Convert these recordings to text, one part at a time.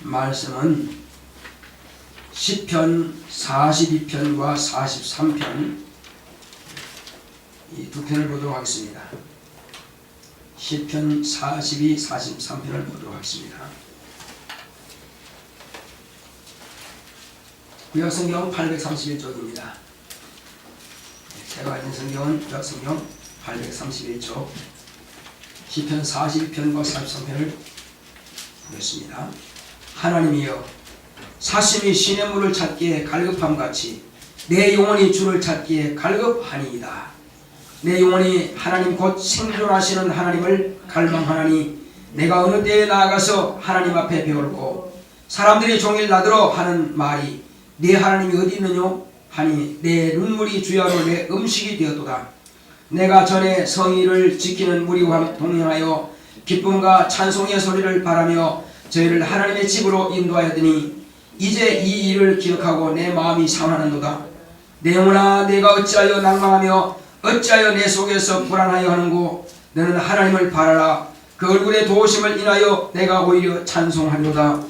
말씀은 시편 42편과 43편 이 두 편을 보도록 하겠습니다. 시편 42, 43편을 보도록 하겠습니다. 구약성경 831쪽입니다. 제가 가진 성경은 구약성경 831쪽 시편 42편과 43편을 보겠습니다. 하나님이여, 사심이 시냇물을 찾기에 갈급함같이 내 영혼이 주를 찾기에 갈급하니이다. 내 영혼이 하나님 곧 생존하시는 하나님을 갈망하나니 내가 어느 때에 나아가서 하나님 앞에 배울고 사람들이 종일 나더러 하는 말이 네 하나님이 어디 있느냐 하니 내 눈물이 주야로 내 음식이 되었도다. 내가 전에 성의를 지키는 무리와 동행하여 기쁨과 찬송의 소리를 바라며 저희를 하나님의 집으로 인도하였더니 이제 이 일을 기억하고 내 마음이 상하는도다. 내 영혼아, 내가 어찌하여 낭망하며 어찌하여 내 속에서 불안하여 하는고. 너는 하나님을 바라라. 그 얼굴의 도우심을 인하여 내가 오히려 찬송하리로다.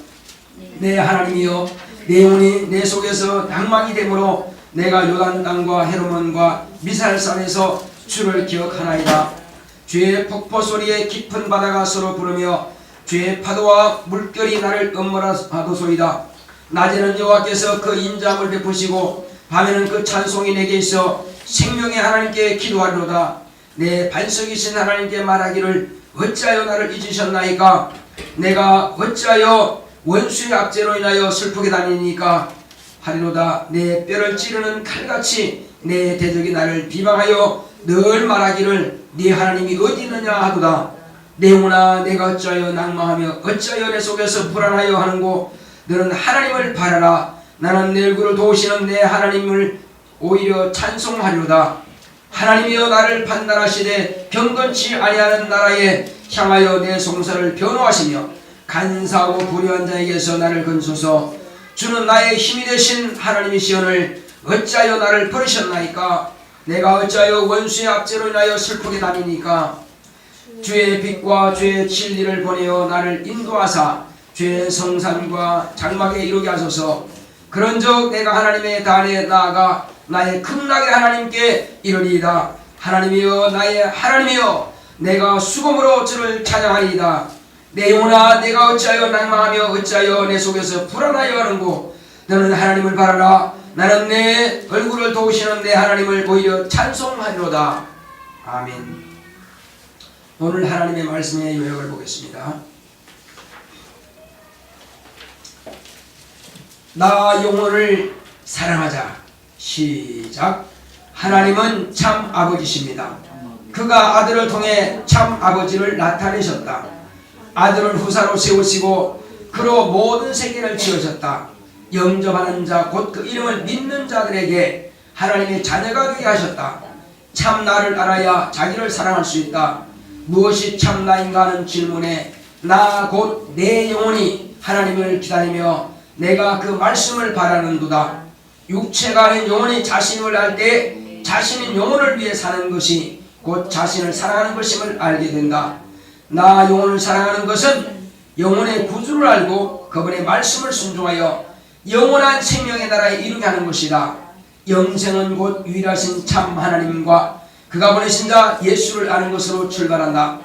내 하나님이여, 내 영혼이 내 속에서 낭망이 되므로 내가 요단 땅과 헤르몬과 미살산에서 주를 기억하나이다. 주의 폭포 소리에 깊은 바다가 서로 부르며 주의 파도와 물결이 나를 음모하도소이다. 낮에는 여호와께서 그 인자함을 베푸시고 밤에는 그 찬송이 내게 있어 생명의 하나님께 기도하리로다. 내 반석이신 하나님께 말하기를 어찌하여 나를 잊으셨나이까. 내가 어찌하여 원수의 압제로 인하여 슬프게 다니니까 하리로다. 내 뼈를 찌르는 칼같이 내 대적이 나를 비방하여 늘 말하기를 네 하나님이 어디 있느냐 하도다. 내 영혼아, 내가 어찌하여 낭망하며 어찌하여 내 속에서 불안하여 하는고. 너는 하나님을 바라라. 나는 내 얼굴을 도우시는 내 하나님을 오히려 찬송하리로다. 하나님이여, 나를 판단하시되 경건치 아니하는 나라에 향하여 내 송사를 변호하시며 간사하고 불의한 자에게서 나를 건소서. 주는 나의 힘이 되신 하나님이시오늘 어찌하여 나를 버리셨나이까. 내가 어찌하여 원수의 압제로 인하여 슬프게 다니니까. 주의 빛과 주의 진리를 보내어 나를 인도하사 주의 성산과 장막에 이르게 하소서. 그런즉 내가 하나님의 단에 나아가 나의 극락의 하나님께 이르리이다. 하나님이여, 나의 하나님이여, 내가 수고으로 주를 찬양하리이다. 내 영혼아, 내가 어찌하여 낭망하며 어찌하여 내 속에서 불안하여 하는고. 너는 하나님을 바라라. 나는 내 얼굴을 도우시는 내 하나님을 오히려 찬송하리로다. 아멘. 오늘 하나님의 말씀의 요약을 보겠습니다. 나 영혼을 사랑하자. 시작. 하나님은 참 아버지십니다. 그가 아들을 통해 참 아버지를 나타내셨다. 아들을 후사로 세우시고 그로 모든 세계를 지으셨다. 영접하는 자 곧 그 이름을 믿는 자들에게 하나님의 자녀가 되게 하셨다. 참 나를 알아야 자기를 사랑할 수 있다. 무엇이 참 나인가 하는 질문에 나 곧 내 영혼이 하나님을 기다리며 내가 그 말씀을 바라는도다. 육체가 아닌 영혼이 자신을 알 때 자신은 영혼을 위해 사는 것이 곧 자신을 사랑하는 것임을 알게 된다. 나 영혼을 사랑하는 것은 영혼의 구주를 알고 그분의 말씀을 순종하여 영원한 생명의 나라에 이르게 하는 것이다. 영생은 곧 유일하신 참 하나님과 그가 보내신 자 예수를 아는 것으로 출발한다.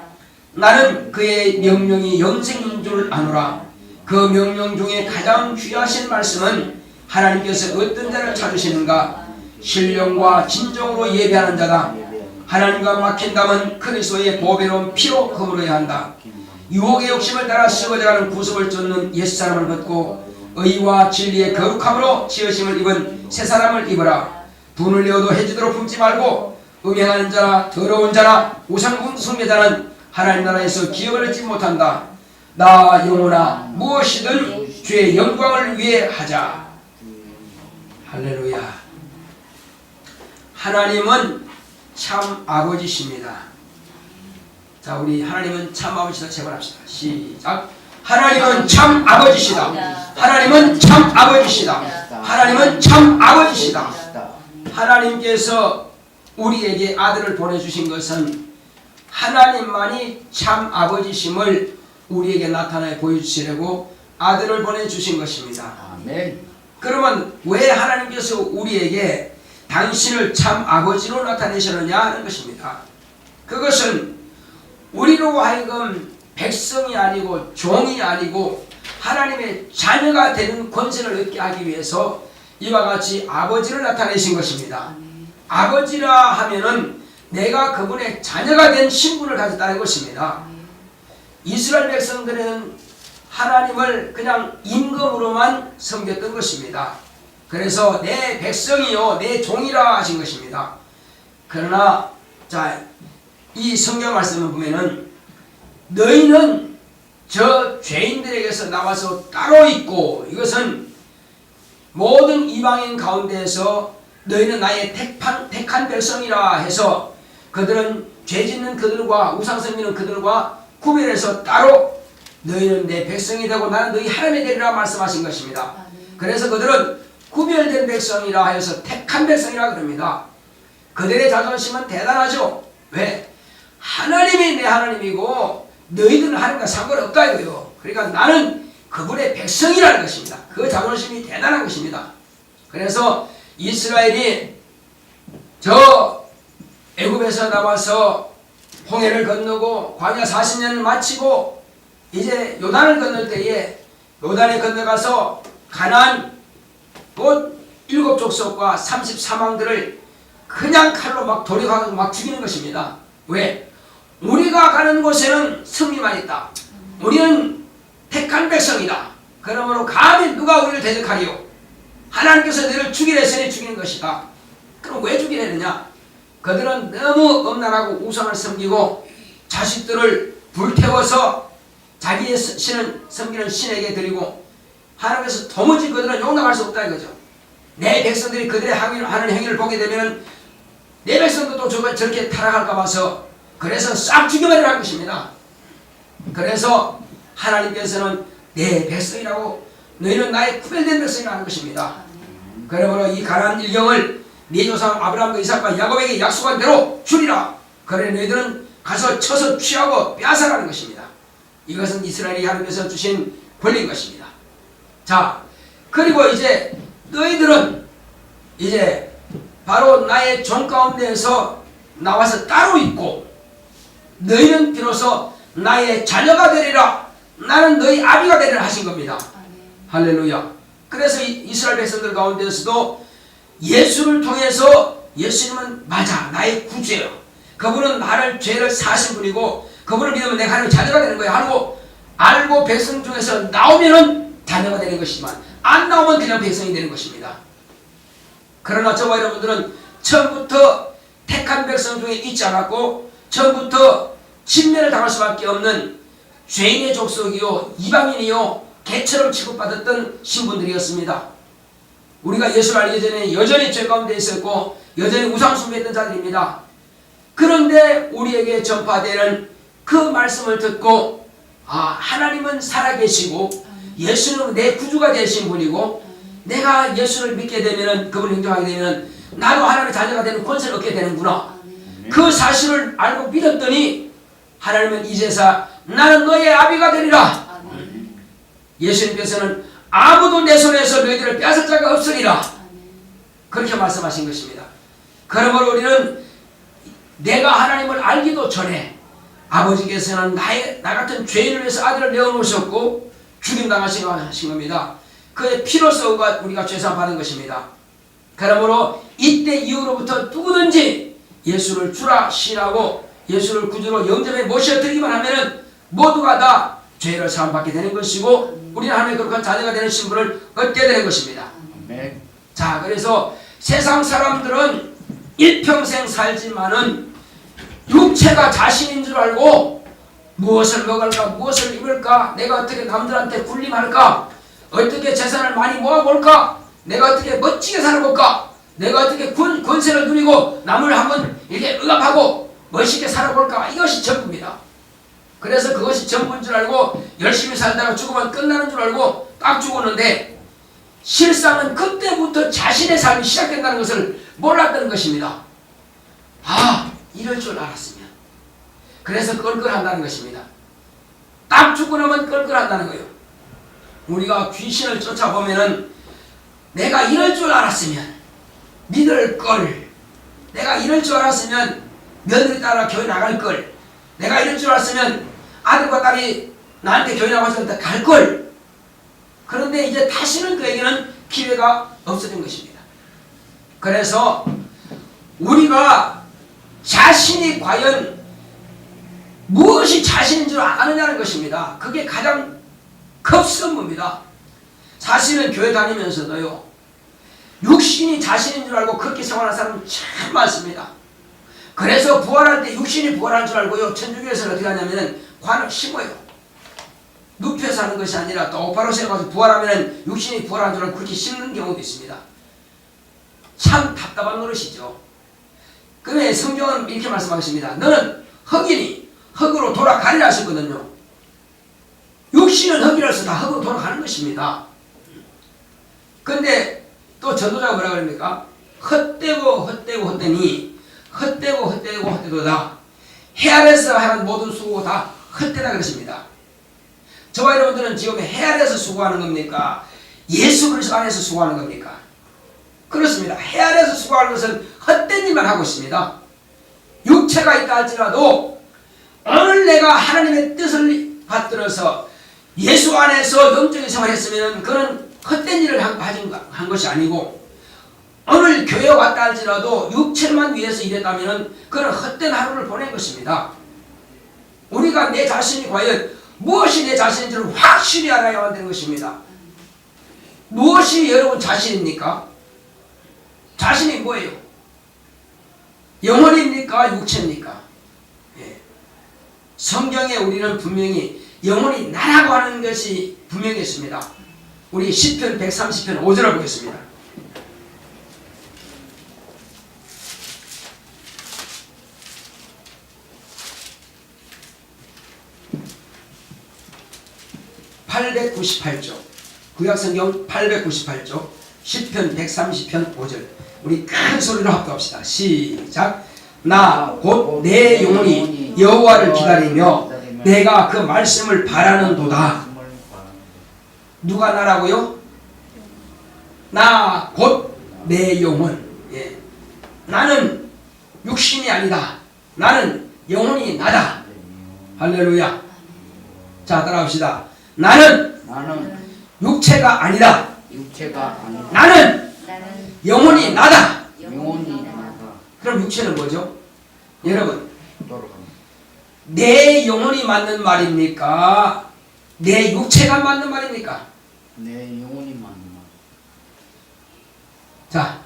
나는 그의 명령이 영생인 줄 아노라. 그 명령 중에 가장 귀하신 말씀은 하나님께서 어떤 자를 찾으시는가. 신령과 진정으로 예배하는 자다. 하나님과 막힌 담은 그리스도의 보배로운 피로 거물어야 한다. 유혹의 욕심을 따라 썩어져가는 구속을 쫓는 옛사람을 벗고 의와 진리의 거룩함으로 지으심을 입은 새사람을 입어라. 분을 내어도 해지도록 품지 말고 음행하는 자나 더러운 자나 우상 숭배자는 하나님 나라에서 기업을 얻지 못한다. 나 영혼아, 무엇이든 주의 영광을 위해 하자. 할렐루야. 하나님은 참 아버지십니다. 자, 우리 하나님은 참 아버지다 제발합시다. 시작. 하나님은 참 아버지시다. 하나님은 참 아버지시다. 하나님은 참 아버지시다. 하나님께서 우리에게 아들을 보내주신 것은 하나님만이 참 아버지심을 우리에게 나타내 보여주시려고 아들을 보내주신 것입니다. 아멘. 그러면 왜 하나님께서 우리에게 당신을 참 아버지로 나타내셨느냐 하는 것입니다. 그것은 우리로 하여금 백성이 아니고 종이 아니고 하나님의 자녀가 되는 권세를 얻게 하기 위해서 이와 같이 아버지를 나타내신 것입니다. 아버지라 하면은 내가 그분의 자녀가 된 신분을 가졌다는 것입니다. 이스라엘 백성들은 하나님을 그냥 임금으로만 섬겼던 것입니다. 그래서 내 백성이요 내 종이라 하신 것입니다. 그러나 자, 이 성경 말씀을 보면은 너희는 저 죄인들에게서 나와서 따로 있고, 이것은 모든 이방인 가운데에서 너희는 나의 택한 백성이라 해서 그들은 죄짓는 그들과 우상섬기는 그들과 구별해서 따로 너희는 내 백성이 되고 나는 너희 하나님이 되리라 말씀하신 것입니다. 그래서 그들은 구별된 백성이라 하여서 택한 백성이라 그럽니다. 그들의 자존심은 대단하죠. 왜? 하나님이 내 하나님이고 너희들은 하나님과 상관없다 이거요. 그러니까 나는 그분의 백성이라는 것입니다. 그 자존심이 대단한 것입니다. 그래서 이스라엘이 저 애굽에서 나와서 홍해를 건너고 광야 40년을 마치고 이제 요단을 건널 때에 요단에 건너가서 가나안 곧 7족속과 34망들을 그냥 칼로 막 돌이가고 막 죽이는 것입니다. 왜? 우리가 가는 곳에는 승리만 있다. 우리는 택한 백성이다. 그러므로 감히 누가 우리를 대적하리요? 하나님께서 너를 죽이려 했으니 죽이는 것이다. 그럼 왜 죽이려느냐? 그들은 너무 엄란하고 우상을 섬기고 자식들을 불태워서 자기의 신을 섬기는 신에게 드리고, 하나님께서 도무지 그들은 용납할 수 없다 이거죠. 내 백성들이 그들의 하는 행위를 보게 되면 내 백성도 또 저렇게 타락할까 봐서 그래서 싹 죽여버리라는 것입니다. 그래서 하나님께서는 내 백성이라고, 너희는 나의 구별된 백성이라는 것입니다. 그러므로 이 가나안 일경을 네 조상 아브라함과 이삭과 야곱에게 약속한 대로 주리라. 그래 너희들은 가서 쳐서 취하고 빼앗아라는 것입니다. 이것은 이스라엘이 하나님께서 주신 권리인 것입니다. 자, 그리고 이제 너희들은 이제 바로 나의 종 가운데에서 나와서 따로 있고 너희는 비로소 나의 자녀가 되리라. 나는 너희 아비가 되리라 하신 겁니다. 할렐루야. 그래서 이스라엘 백성들 가운데서도 예수를 통해서 예수님은 맞아 나의 구주예요. 그분은 나를 죄를 사신 분이고 그분을 믿으면 내가 하나님의 자녀가 되는 거야 하고 알고 백성 중에서 나오면은 자녀가 되는 것이지만 안 나오면 그냥 백성이 되는 것입니다. 그러나 저와 여러분들은 처음부터 택한 백성 중에 있지 않았고 처음부터 침례를 당할 수밖에 없는 죄인의 족속이요 이방인이요 개처럼 취급받았던 신분들이었습니다. 우리가 예수를 알기 전에 여전히 죄 가운데 있었고 여전히 우상 숭배했던 자들입니다. 그런데 우리에게 전파되는 그 말씀을 듣고 하나님은 살아계시고 예수는 내 구주가 되신 분이고 내가 예수를 믿게 되면 그분을 인정하게 되면 나도 하나님의 자녀가 되는 권세를 얻게 되는구나. 그 사실을 알고 믿었더니 하나님은 이제서 나는 너의 아비가 되리라. 예수님께서는 아무도 내 손에서 너희들을 빼앗을 자가 없으리라. 그렇게 말씀하신 것입니다. 그러므로 우리는 내가 하나님을 알기도 전에 아버지께서는 나 같은 죄인을 위해서 아들을 내어놓으셨고 죽임당하신 겁니다. 그의 피로써 우리가 죄상 받은 것입니다. 그러므로 이때 이후로부터 누구든지 예수를 주라 시인하고 예수를 구주로 영접에 모셔드리기만 하면은 모두가 다 죄를 사함받게 되는 것이고 우리는 하나님의 거룩한 자녀가 되는 신분을 얻게 되는 것입니다. 네. 자, 그래서 세상 사람들은 일평생 살지만은 육체가 자신인 줄 알고 무엇을 먹을까 무엇을 입을까 내가 어떻게 남들한테 군림할까 어떻게 재산을 많이 모아볼까 내가 어떻게 멋지게 살아볼까 내가 어떻게 권세를 누리고 남을 한번 이렇게 억압하고 멋있게 살아볼까 이것이 전부입니다. 그래서 그것이 전부인 줄 알고 열심히 살다가 죽으면 끝나는 줄 알고 딱 죽었는데 실상은 그때부터 자신의 삶이 시작된다는 것을 몰랐던 것입니다. 이럴 줄 알았으면 그래서 그걸 한다는 것입니다. 딱 죽고 나면 끌끌한다는 거예요. 우리가 귀신을 쫓아보면은 내가 이럴 줄 알았으면 믿을 걸, 내가 이럴 줄 알았으면 며느리 따라 교회 나갈 걸, 내가 이럴 줄 알았으면 아들과 딸이 나한테 교회 나가서 갈 걸. 그런데 이제 다시는 그에게는 기회가 없어진 것입니다. 그래서 우리가 자신이 과연 무엇이 자신인 줄 아느냐는 것입니다. 그게 가장 급선무입니다. 사실은 교회 다니면서도요, 육신이 자신인 줄 알고 그렇게 생활하는 사람은 참 많습니다. 그래서 부활할 때 육신이 부활한 줄 알고요, 천주교에서는 어떻게 하냐면은 관을 심어요. 눕혀서 하는 것이 아니라 똑바로 세워가지고 부활하면은 육신이 부활한 줄 알고 그렇게 심는 경우도 있습니다. 참 답답한 노릇이죠. 그러면 성경은 이렇게 말씀하십니다. 너는 흙이니 흙으로 돌아가리라 하셨거든요. 육신은 흙이라서 다 흙으로 돌아가는 것입니다. 근데 또 전도자가 뭐라 그럽니까? 헛되고 헛되고 헛되니 헛되고 헛되고 헛되도다. 해 아래서 하는 모든 수고 다 헛되다 그랬습니다. 저와 여러분들은 지금 해 아래서 수고하는 겁니까? 예수 그리스도 안에서 수고하는 겁니까? 그렇습니다. 해 아래서 수고하는 것은 헛된 일만 하고 있습니다. 육체가 있다 할지라도 오늘 내가 하나님의 뜻을 받들어서 예수 안에서 영적인 생활을 했으면 그는 헛된 일을 한 것이 아니고, 오늘 교회 왔다 할지라도 육체만 위해서 일했다면 그는 헛된 하루를 보낸 것입니다. 우리가 내 자신이 과연 무엇이 내 자신인지를 확실히 알아야 되는 것입니다. 무엇이 여러분 자신입니까? 자신이 뭐예요? 영혼입니까? 육체입니까? 예. 성경에 우리는 분명히 영혼이 나라고 하는 것이 분명히 있습니다. 우리 시편 130편 5절을 보겠습니다. (898조) 구약성경 898조 시편 130편 5절, 우리 큰 소리로 합독합시다. 시작. 나 곧 내 영혼이 여호와를 기다리며 내가 그 말씀을 바라는도다. 누가 나라고요? 나 곧 내 영혼. 예. 나는 육신이 아니다. 나는 영혼이 나다. 할렐루야. 자, 따라합시다. 나는 육체가 아니다. 나는 영혼이 나다. 그럼 육체는 뭐죠? 여러분, 내 영혼이 맞는 말입니까? 내 육체가 맞는 말입니까? 내 영혼이 맞는 말. 자,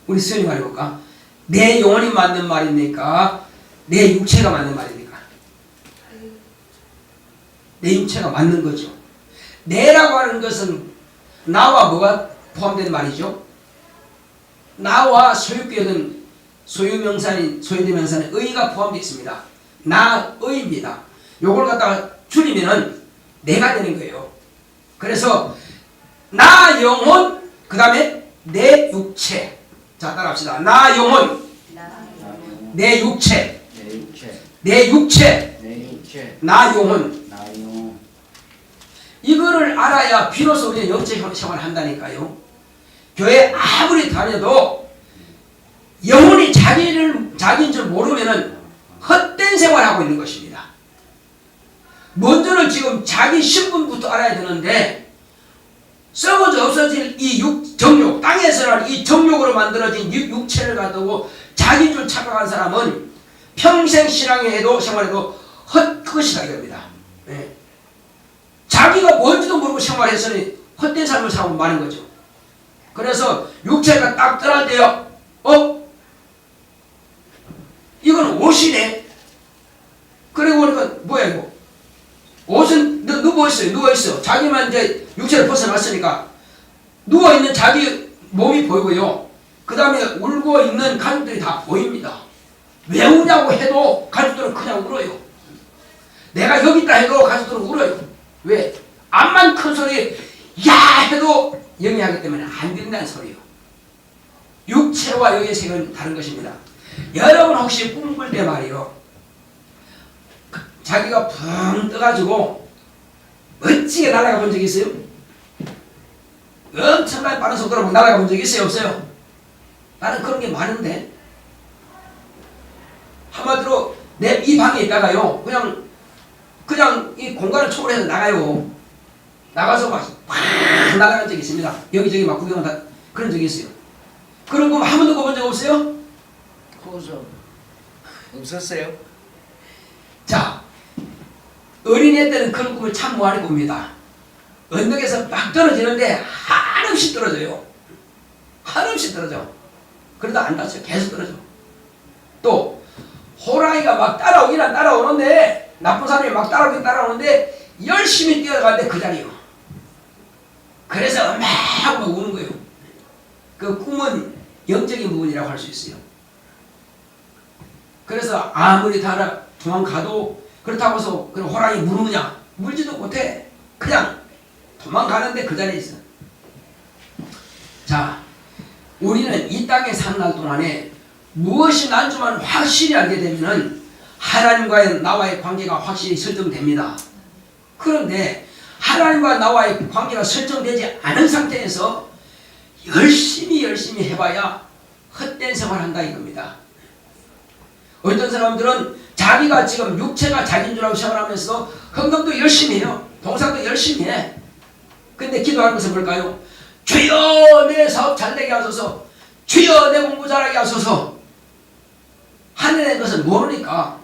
우리 수연이 말해볼까? 내 영혼이 맞는 말입니까? 내 육체가 맞는 말입니까? 내 육체가 맞는 거죠. 내라고 하는 것은 나와 뭐가 포함된 말이죠? 나와 소유격은 소유명사인 소유대명사는 의가 포함되어 있습니다. 나의입니다. 요걸 갖다가 줄이면은 내가 되는 거예요. 그래서 나 영혼, 그 다음에 내 육체. 자, 따라합시다. 나 영혼, 내 육체, 내 육체, 나 영혼. 이거를 알아야 비로소 우리가 영적 생활을 한다니까요. 교회 아무리 다녀도 영혼이 자기인 줄 모르면은 헛된 생활을 하고 있는 것입니다. 먼저는 지금 자기 신분부터 알아야 되는데, 썩어져 없어질 이 정욕, 땅에서는 이 정욕으로 만들어진 육체를 가지고 자기인 줄 착각한 사람은 평생 신앙해도 생활해도 헛것이다 이겁니다. 네. 자기가 뭔지도 모르고 생활했으니 헛된 삶을 살고 마는 거죠. 그래서 육체가 딱 떠날 때요, 이건 옷이네. 그리고 보니까 뭐야 이거? 옷은 누워있어요. 누워있어. 자기만 이제 육체를 벗어났으니까 누워있는 자기 몸이 보이고요. 그 다음에 울고 있는 가족들이 다 보입니다. 왜 우냐고 해도 가족들은 그냥 울어요. 내가 여기 있다 해도 가족들은 울어요. 왜? 암만 큰 소리 야 해도 영리하기 때문에 안 된다는 소리예요. 육체와 영의 세계는 다른 것입니다. 여러분 혹시 꿈 꿀 때 말이요, 자기가 붕 떠가지고 멋지게 날아가 본 적 있어요? 엄청나게 빠른 속도로 막 날아가 본 적 있어요? 없어요? 나는 그런 게 많은데 한마디로 내 이 방에 있다가요 그냥 이 공간을 초월해서 나가요. 나가서 막 날아간 적이 있습니다. 여기저기 막 구경한다 그런 적이 있어요. 그런 거 한 번도 꿔본 적 없어요? 그거죠. 없었어요? 자, 어린애 때는 그런 꿈을 참 많이 꿉니다. 언덕에서 막 떨어지는데 한없이 떨어져요. 한없이 떨어져. 그러다 안 다쳐요. 계속 떨어져. 또 호랑이가 막 따라오는데 나쁜 사람이 막 따라오는데 열심히 뛰어가는데 그 자리요. 그래서 막 우는 거예요. 그 꿈은 영적인 부분이라고 할 수 있어요. 그래서 아무리 도망가도 그렇다고 해서 그 호랑이 물느냐? 물지도 못해. 그냥 도망가는데 그 자리에 있어. 자, 우리는 이 땅에 사는 날 동안에 무엇이 난주만 확실히 알게 되면은 하나님과의 나와의 관계가 확실히 설정됩니다. 그런데 하나님과 나와의 관계가 설정되지 않은 상태에서 열심히 해봐야 헛된 생활을 한다 이겁니다. 어떤 사람들은 자기가 지금 육체가 자기인 줄 알고 생활하면서 헌금도 열심히 해요. 봉사도 열심히 해. 근데 기도하는 것은 뭘까요? 주여 내 사업 잘되게 하소서. 주여 내 공부 잘하게 하소서. 하늘의 것은 모르니까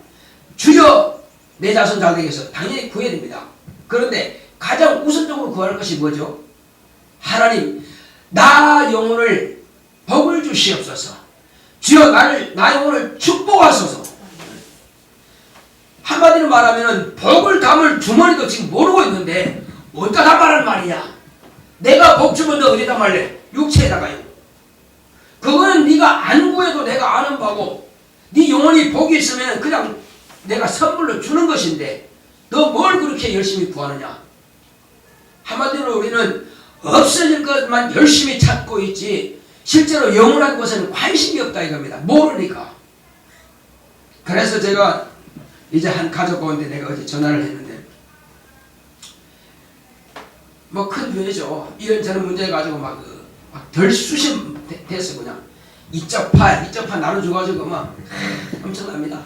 주여 내 자손 잘되게 해서 당연히 구해야 됩니다. 그런데 가장 우선적으로 구할 것이 뭐죠? 하나님 나 영혼을 복을 주시옵소서. 주여 나 영혼을 축복하소서. 한마디로 말하면 복을 담을 주머니도 지금 모르고 있는데 어디다 담아라는 말이냐? 내가 복 주면 너 어디다 말래? 육체에다가요. 그거는 네가 안 구해도 내가 아는 바고 네 영혼이 복이 있으면 그냥 내가 선물로 주는 것인데 너 뭘 그렇게 열심히 구하느냐? 한마디로 우리는 없어질 것만 열심히 찾고 있지 실제로 영원한 것에는 관심이 없다 이겁니다. 모르니까. 그래서 제가 이제 한 가족 가운데 내가 어제 전화를 했는데 뭐 큰 교회죠. 이런저런 문제 가지고 막 덜수심 됐어. 그냥 이쪽 파 나눠줘가지고 막 엄청납니다.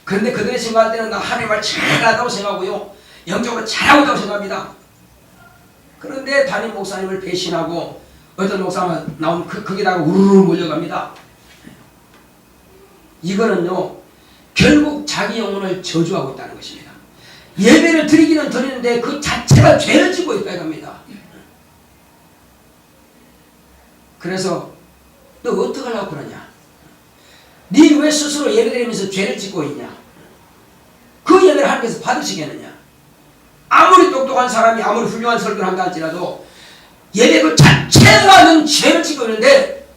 그런데 그들이 생각할 때는 나 하나님을 잘하다고 생각하고요 영적으로 잘하고 있다고 생각합니다. 그런데 담임 목사님을 배신하고 어떤 목사가 나오면 거기다가 우르르 몰려갑니다. 이거는요 결국 자기 영혼을 저주하고 있다는 것입니다. 예배를 드리기는 드리는데 그 자체가 죄를 지고 있다 이겁니다. 그래서 너 어떻게 하려고 그러냐? 네 왜 스스로 예배 드리면서 죄를 짓고 있냐? 그 예배를 하나님께서 받으시겠느냐? 아무리 똑똑한 사람이 아무리 훌륭한 설교를 한다 할지라도 예배 그 자체가 넌 죄를 짓고 있는데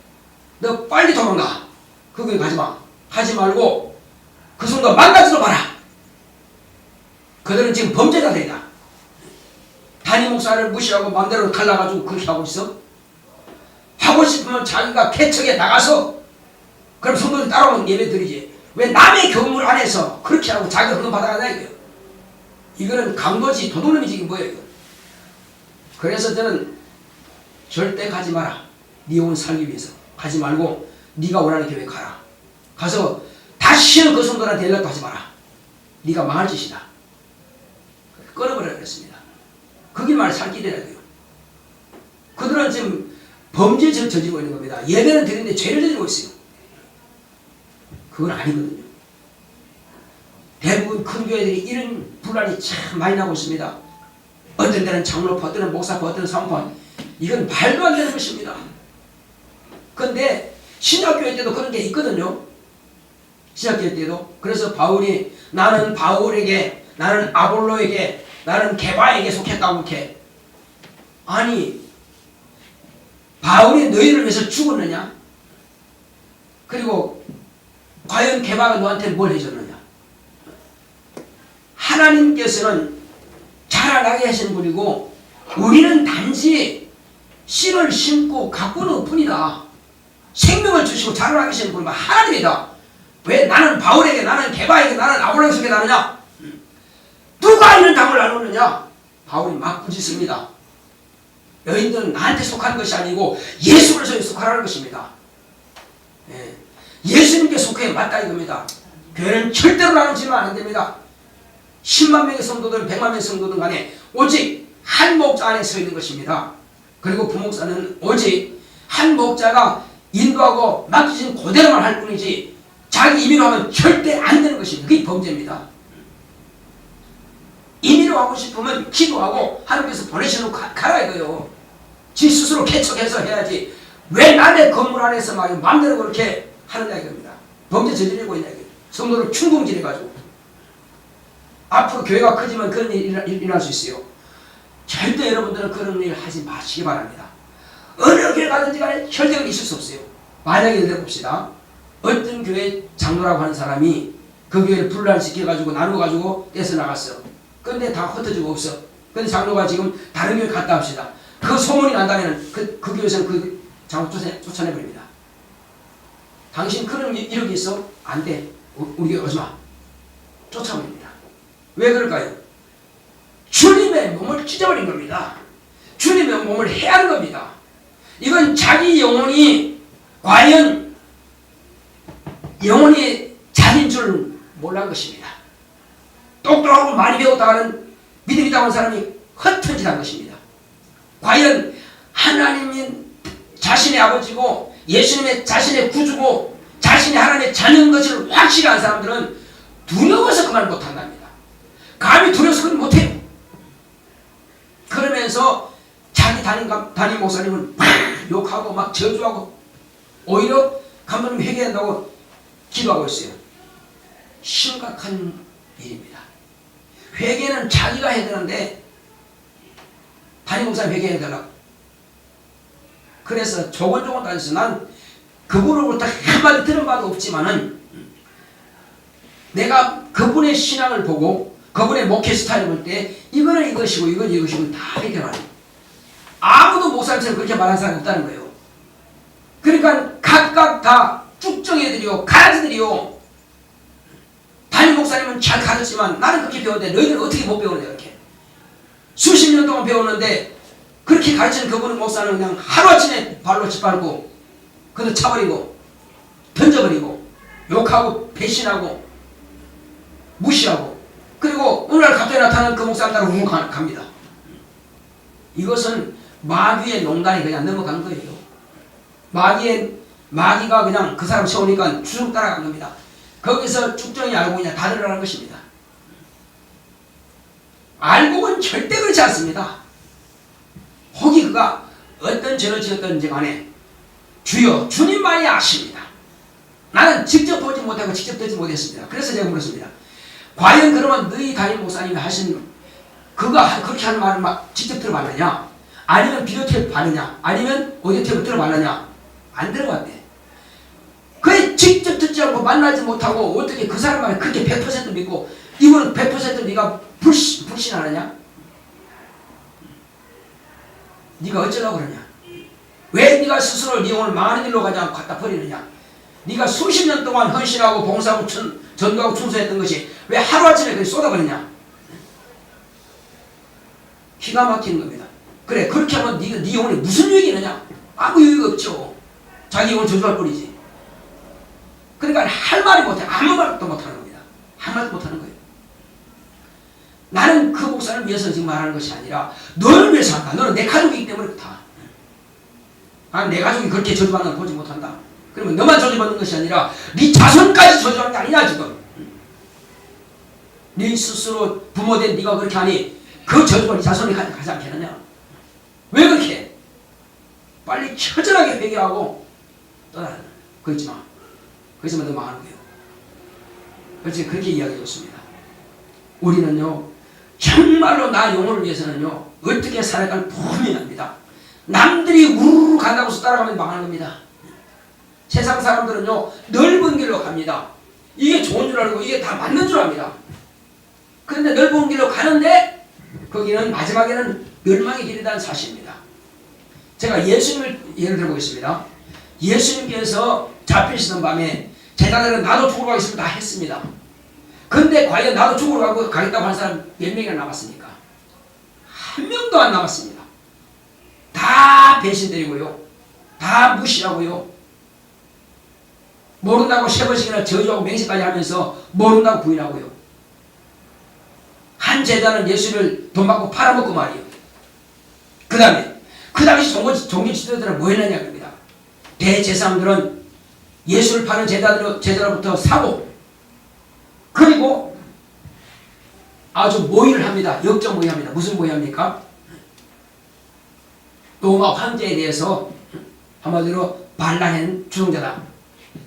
너 빨리 도망가. 그 교회 가지마. 하지 말고 그 순간 망가지러 봐라. 그들은 지금 범죄자들이다. 담임 목사를 무시하고 마음대로 갈라가지고 그렇게 하고 있어? 하고 싶으면 자기가 개척에 나가서 그럼 성도들 따라오면 예배 드리지. 왜 남의 교물 안에서 그렇게 하고 자기가 헌금 받아가냐 이거예요. 이거는 강도지 도둑놈이지 이게 뭐예요 이거. 그래서 저는 절대 가지 마라. 네 영혼 살기 위해서 가지 말고 네가 원하는 교회 가라. 가서 다시는 그 성도한테 연락도 하지 마라. 네가 망할 짓이다. 끊어버려야 그랬습니다. 그 길 말 살 길이라고요. 그들은 지금 범죄를 저지르고 있는 겁니다. 예배는 드리는데 죄를 저지르고 있어요. 그건 아니거든요. 대부분 큰 교회들이 이런 분란이 참 많이 나고 있습니다. 어떤 데는 장로파, 어떤 데는 목사파, 어떤 데는 사모파. 이건 말도 안 되는 것입니다. 그런데 신약교회 때도 그런 게 있거든요. 신약교회 때도. 그래서 바울이 나는 바울에게, 나는 아볼로에게, 나는 게바에게 속했다고 이렇게. 아니 바울이 너희를 위해서 죽었느냐? 그리고 과연 게바가 너한테 뭘 해줬느냐? 하나님께서는 자라나게 하시는 분이고 우리는 단지 씨를 심고 가꾸는 뿐이다. 생명을 주시고 자라나게 하시는 분은 하나님이다. 왜 나는 바울에게, 나는 게바에게, 나는 아볼로에게 나느냐? 누가 이런 답을 나누느냐? 바울이 막 꾸짖습니다. 너희들은 나한테 속하는 것이 아니고 예수 그리스도에 속하라는 것입니다. 예. 예수님께 속해 맞다 이겁니다. 교회는 절대로 나누지만 안 됩니다. 10만 명의 성도든 100만 명의 성도든 간에 오직 한 목자 안에 서 있는 것입니다. 그리고 부목사는 오직 한 목자가 인도하고 맡기신 그대로만 할 뿐이지 자기 임의로 하면 절대 안 되는 것입니다. 그게 범죄입니다. 임의로 하고 싶으면 기도하고 하나님께서 보내시는 가라 이거요. 지 스스로 개척해서 해야지 왜 남의 건물 안에서 막 마음대로 그렇게 하느냐 이겁니다. 범죄 저지르고 있냐 이거예요. 성도를 충동질해가지고 앞으로 교회가 커지면 그런 일이 일어날 수 있어요. 절대 여러분들은 그런 일 하지 마시기 바랍니다. 어느 교회 가든지 간에 혈쟁은 있을 수 없어요. 만약에 예를 들어 봅시다. 어떤 교회 장로라고 하는 사람이 그 교회를 분란시켜가지고 나누어가지고 떼서 나갔어. 근데 다 흩어지고 없어. 근데 장로가 지금 다른 교회 갔다 합시다. 그 소문이 난다면 그 교회에서는 그 장로 쫓아내버립니다. 당신 그런 이력이 있어? 안 돼. 우리 교회 오지 마. 쫓아버립니다. 왜 그럴까요? 주님의 몸을 찢어버린 겁니다. 주님의 몸을 해하는 겁니다. 이건 자기 영혼이 과연 영혼이 자기인 줄 몰란 것입니다. 똑똑하고 많이 배웠다가는 믿음이 있다고 하는 사람이 흩어지는 것입니다. 과연 하나님이 자신의 아버지고 예수님의 자신의 구주고 자신이 하나님의 자녀인 것을 확실히 한 사람들은 두려워서 그 말 못한답니다. 감히 두려워서 그걸 못해요. 그러면서 자기 담임 목사님은 막 욕하고 막 저주하고 오히려 감독님 회개한다고 기도하고 있어요. 심각한 일입니다. 회개는 자기가 해야 되는데 담임 목사님 회개해달라고. 그래서 조곤조곤 따져서 난 그분으로부터 한마디 들은 바도 없지만은 내가 그분의 신앙을 보고 그분의 목회 스타일을 볼 때 이거는 이것이고 이건 이것이고 다 이렇게 말해요. 아무도 목사님처럼 그렇게 말하는 사람이 없다는 거예요. 그러니까 각각 다 쭉정이들이요 가라지들이요. 담임 목사님은 잘 가르치지만 나는 그렇게 배웠는데 너희들은 어떻게 못 배우느냐 이렇게. 수십 년 동안 배웠는데 그렇게 가르치는 그분의 목사는 그냥 하루아침에 발로 짓밟고 그도 차버리고 던져버리고 욕하고 배신하고 무시하고 그리고 어느 날 갑자기 나타나는 그 목사님 따라 우웅 갑니다. 이것은 마귀의 농단이 그냥 넘어간 거예요. 마귀가 그냥 그 사람 세우니까 쭉 따라간 겁니다. 거기서 쭉정이 알고 그냥 다 들어가는 것입니다. 알고는 절대 그렇지 않습니다. 혹이 그가 어떤 죄를 지었던지 간에 주여 주님만이 아십니다. 나는 직접 보지 못하고 직접 듣지 못했습니다. 그래서 제가 물었습니다. 과연 그러면 너희 담임 목사님이 하신 그가 그렇게 하는 말을 막 직접 들어봤느냐? 아니면 비디오 테이프 봤느냐? 아니면 오디오 테이프 들어봤느냐? 안 들어봤대. 그래 직접 듣지 않고 만나지 못하고 어떻게 그 사람 말을 그렇게 100% 믿고 이거는 100% 네가 불신하느냐? 네가 어쩌려고 그러냐? 왜 네가 스스로 네 영혼을 망하는 길로 가지 않고 갖다 버리느냐? 네가 수십 년 동안 헌신하고 봉사하고 전도하고 충성했던 것이 왜 하루아침에 그렇게 쏟아버리냐? 기가 막히는 겁니다. 그래 그렇게 하면 네 영혼에 무슨 유익이 있느냐? 아무 유익이 없죠. 자기 영혼을 저주할 뿐이지. 그러니까 할 말이 못해. 아무 말도 못하는 겁니다. 한마디도 못하는 거예요. 나는 그 목사를 위해서 지금 말하는 것이 아니라 너를 위해서 한다. 너는 내 가족이기 때문에 그렇다. 내 가족이 그렇게 저주받는 걸 보지 못한다. 그러면 너만 저주받는 것이 아니라 네 자손까지 저주하는 게 아니냐 지금. 네 스스로 부모된 네가 그렇게 하니 그 저주가 네 자손이 가지 않겠느냐. 왜 그렇게 해? 빨리 처절하게 회개하고 떠나는 그러지 마. 거기서만 더 망하는 거예요. 그래서 그렇게 이야기해 줬습니다. 우리는요 정말로 나 영혼을 위해서는요 어떻게 살아갈 분이 납니다. 남들이 우르르 간다고 해서 따라가면 망하는 겁니다. 세상 사람들은요 넓은 길로 갑니다. 이게 좋은 줄 알고 이게 다 맞는 줄 압니다. 그런데 넓은 길로 가는데 거기는 마지막에는 멸망의 길이라는 사실입니다. 제가 예수님을 예를 들어보겠습니다. 예수님께서 잡히시던 밤에 제자들은 나도 죽으러 가겠습니다 다 했습니다. 근데 과연 나도 죽으러 가겠다고 하는 사람 몇 명이나 남았습니까? 한 명도 안 남았습니다. 다 배신드리고요. 다 무시하고요. 모른다고 3번씩이나 저주하고 맹세까지 하면서 모른다고 부인하고요. 한 제자는 예수를 돈 받고 팔아먹고 말이요. 그 다음에 그 당시 종교 지도자들은 뭐 했느냐 겁니다. 대제사장들은 예수를 파는 제자로부터 사고, 그리고 아주 모의를 합니다. 역적 모의합니다. 무슨 모의합니까? 로마 황제에 대해서 한마디로 반란한 주동자다,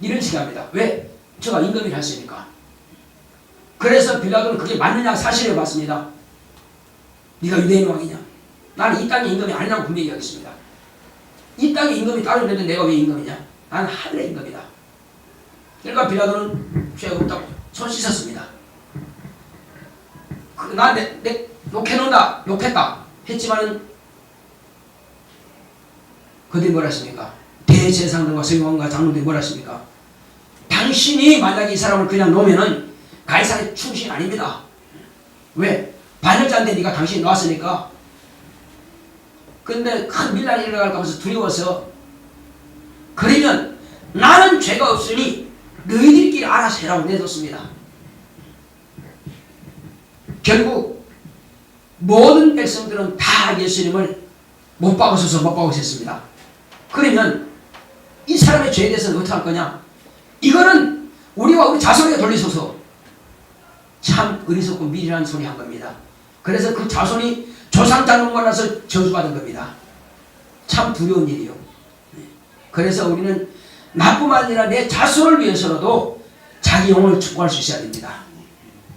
이런 식으로 합니다. 왜? 저가 임금이라 했으니까. 그래서 빌라도는 그게 맞느냐 사실을 봤습니다. 네가 유대인 왕이냐? 나는 이 땅의 임금이 아니라고 분명히 하겠습니다. 이 땅의 임금이 따로 있는데 내가 왜 임금이냐? 나는 하늘의 임금이다. 그러니까 빌라도는 죄가 없다고 손 씻었습니다. 나 욕해놓는다, 욕했다 했지만은 그들이 뭐라 했습니까? 대제사장들과 서기관과 장로들이 뭐라 했습니까? 당신이 만약에 이 사람을 그냥 놓으면은 가이사의 충신이 아닙니다. 왜? 반역자인데 네가 당신이 놨으니까. 근데 큰 밀란이 일어날까 하면서 두려워서, 그러면 나는 죄가 없으니 너희들끼리 알아서 해라고 내줬습니다. 결국 모든 백성들은 다 예수님을 못 박으셨습니다. 그러면 이 사람의 죄에 대해서는 어떻게 할 거냐? 이거는 우리와 우리 자손에게 돌리소서. 참 어리석고 미련한 소리 한 겁니다. 그래서 그 자손이 조상장로 만나서 저주받은 겁니다. 참 두려운 일이요. 그래서 우리는 나뿐만 아니라 내 자손을 위해서라도 자기 영혼을 축복할 수 있어야 됩니다.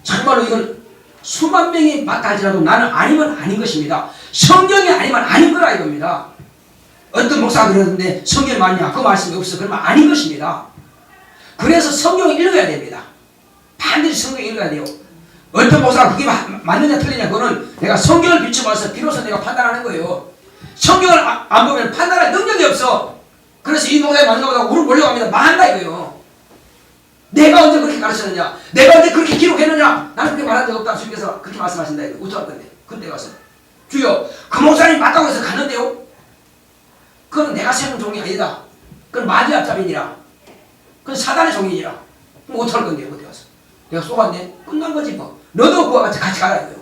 정말로 이건 수만 명이 맞다 할지라도 나는 아니면 아닌 것입니다. 성경이 아니면 아닌 거라 이겁니다. 어떤 목사가 그러는데 성경이 맞냐? 그 말씀이 없어. 그러면 아닌 것입니다. 그래서 성경을 읽어야 됩니다. 반드시 성경을 읽어야 돼요. 어떤 목사가 그게 맞느냐 틀리냐, 그거는 내가 성경을 비춰봐서 비로소 내가 판단하는 거예요. 성경을 안 보면 판단할 능력이 없어. 그래서 이 목사가 맞는 것보다 우르 몰려갑니다. 망한다 이거예요. 내가 언제 그렇게 가르쳤느냐? 내가 언제 그렇게 기록했느냐? 나는 그렇게 말한 적 없다. 주님께서 그렇게 말씀하신다 이거. 어떡할 건데? 그때 가서 주여 그 목사님 맞다고 해서 갔는데요? 그건 내가 세운 종이 아니다. 그건 마귀의 잡인이라. 그건 사단의 종이니라. 그럼 어떡할 건데요? 그때 가서 내가 쏘았네? 끝난 거지 뭐. 너도 그와 같이 가라 이거요.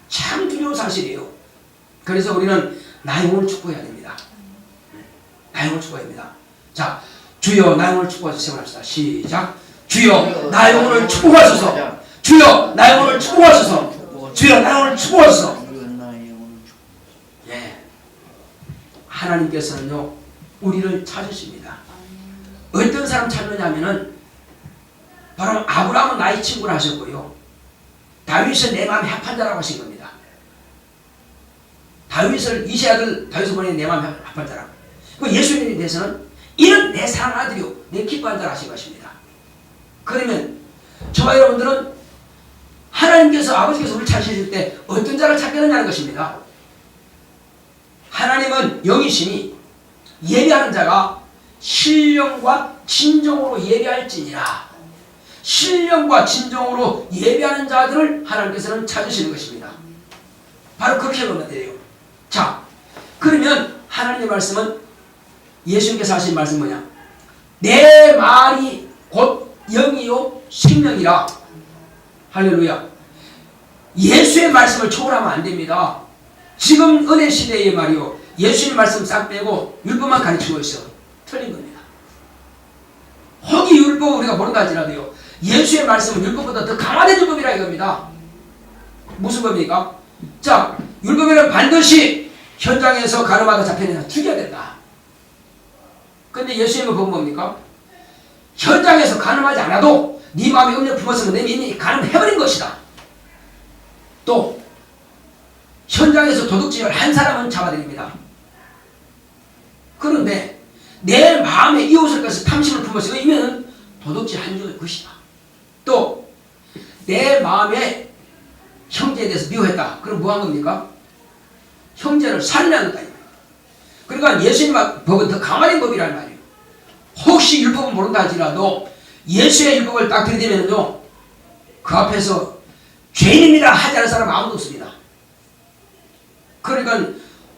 참 두려운 사실이에요. 그래서 우리는 나의 영혼을 축복해야 됩니다. 나의 영혼을 축복해야 됩니다. 자, 주여 나의 영혼을 축복하소서 합시다. 시작. 주여 나의 영혼을 축복하소서. 주여 나의 영혼을 축복하소서. 주여 나의 영혼을 축복하소서. 예. 하나님께서는요 우리를 찾으십니다. 어떤 사람 찾느냐면은 바로 아브라함은 나의 친구라 하셨고요, 다윗은 내 마음에 합한 자라고 하신 겁니다. 다윗을 이세 아들 다윗을 보내 내 마음에 합한 자라고. 그 예수님에 대해서는 이는 내 사랑하는 아들이요 내 기뻐하는 자라 하신 것입니다. 그러면 저와 여러분들은 하나님께서 아버지께서 우리를 찾으실 때 어떤 자를 찾겠느냐는 것입니다. 하나님은 영이시니 예배하는 자가 신령과 진정으로 예배할지니라. 신령과 진정으로 예배하는 자들을 하나님께서는 찾으시는 것입니다. 바로 그렇게 보면 돼요. 자, 그러면 하나님의 말씀은, 예수님께서 하신 말씀 뭐냐? 내 말이 곧 영이요 생명이라. 할렐루야. 예수의 말씀을 초월하면 안 됩니다. 지금 은혜 시대의 말이요, 예수님 말씀 싹 빼고 율법만 가르치고 있어. 틀린 겁니다. 혹이 율법을 우리가 모른다 할지라도요, 예수의 말씀은 율법보다 더 강화된 율법이라 이겁니다. 무슨 법입니까? 자, 율법에는 반드시 현장에서 가늠하다 잡혀내서 죽여야 된다. 근데 예수님의 법은 뭡니까? 현장에서 가늠하지 않아도 네 마음에 음료 품었으면 내 이미 가늠해버린 것이다. 또 현장에서 도둑질을 한 사람은 잡아들입니다. 그런데 내 마음에 이웃을 것을 탐심을 품었으면 도둑질 한 것이다. 또 내 마음에 형제에 대해서 미워했다. 그럼 뭐 한 겁니까? 형제를 살인하는 거다. 그러니까 예수님 법은 더 강화된 법이라는 말이에요. 혹시 율법은 모른다 할지라도 예수의 율법을 딱 들이대면요, 그 앞에서 죄인입니다 하지 않을 사람 아무도 없습니다. 그러니까